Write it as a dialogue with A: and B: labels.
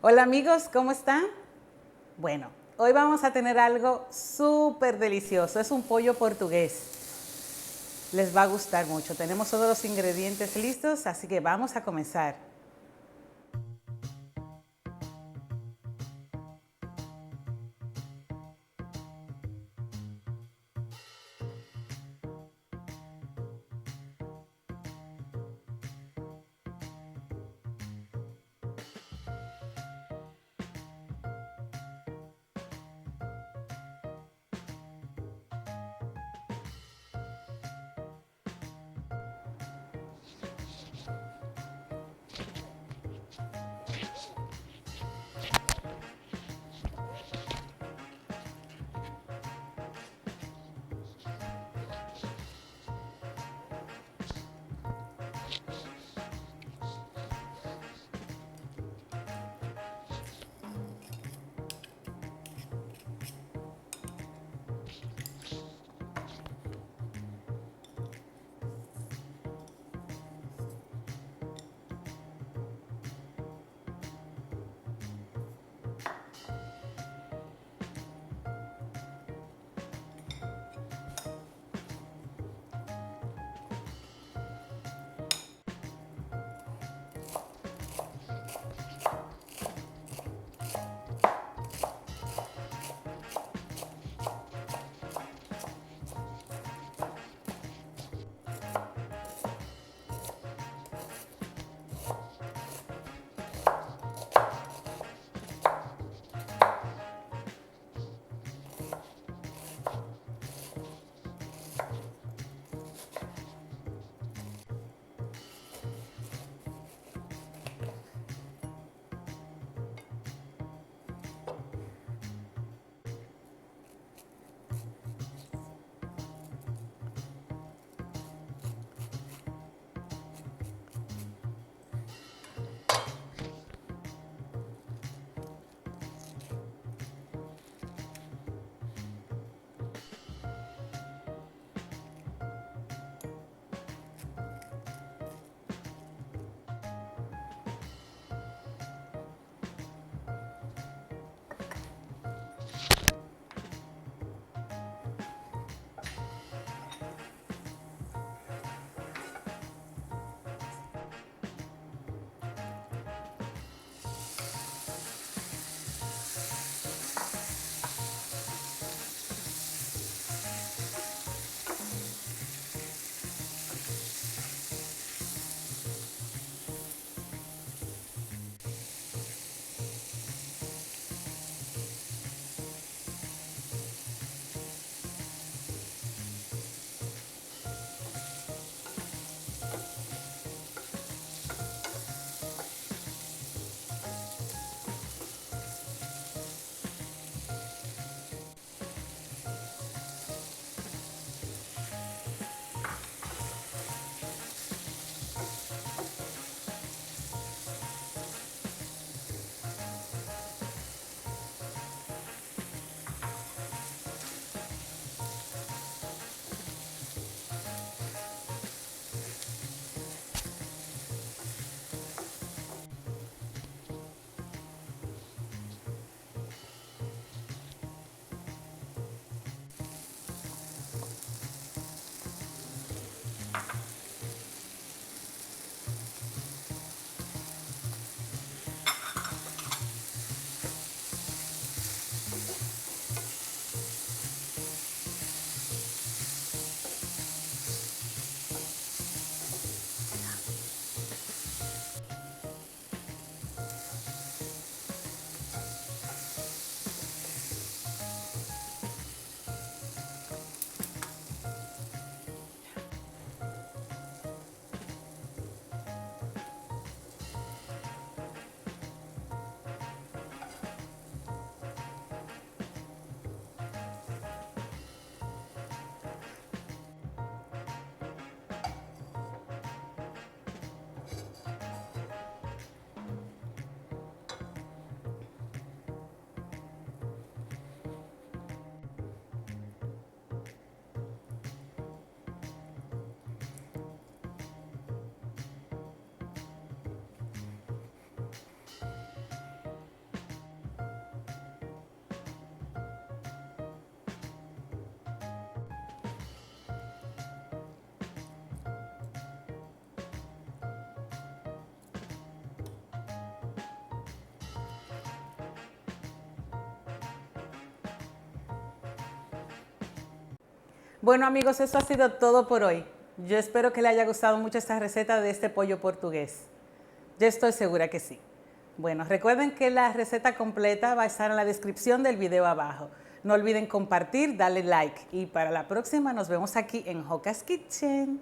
A: Hola amigos, ¿cómo están? Bueno, hoy vamos a tener algo súper delicioso. Es un pollo portugués. Les va a gustar mucho. Tenemos todos los ingredientes listos, así que vamos a comenzar. Bueno amigos, eso ha sido todo por hoy. Yo espero que les haya gustado mucho esta receta de este pollo portugués. Yo estoy segura que sí. Bueno, recuerden que la receta completa va a estar en la descripción del video abajo. No olviden compartir, darle like y para la próxima nos vemos aquí en Joca's Kitchen.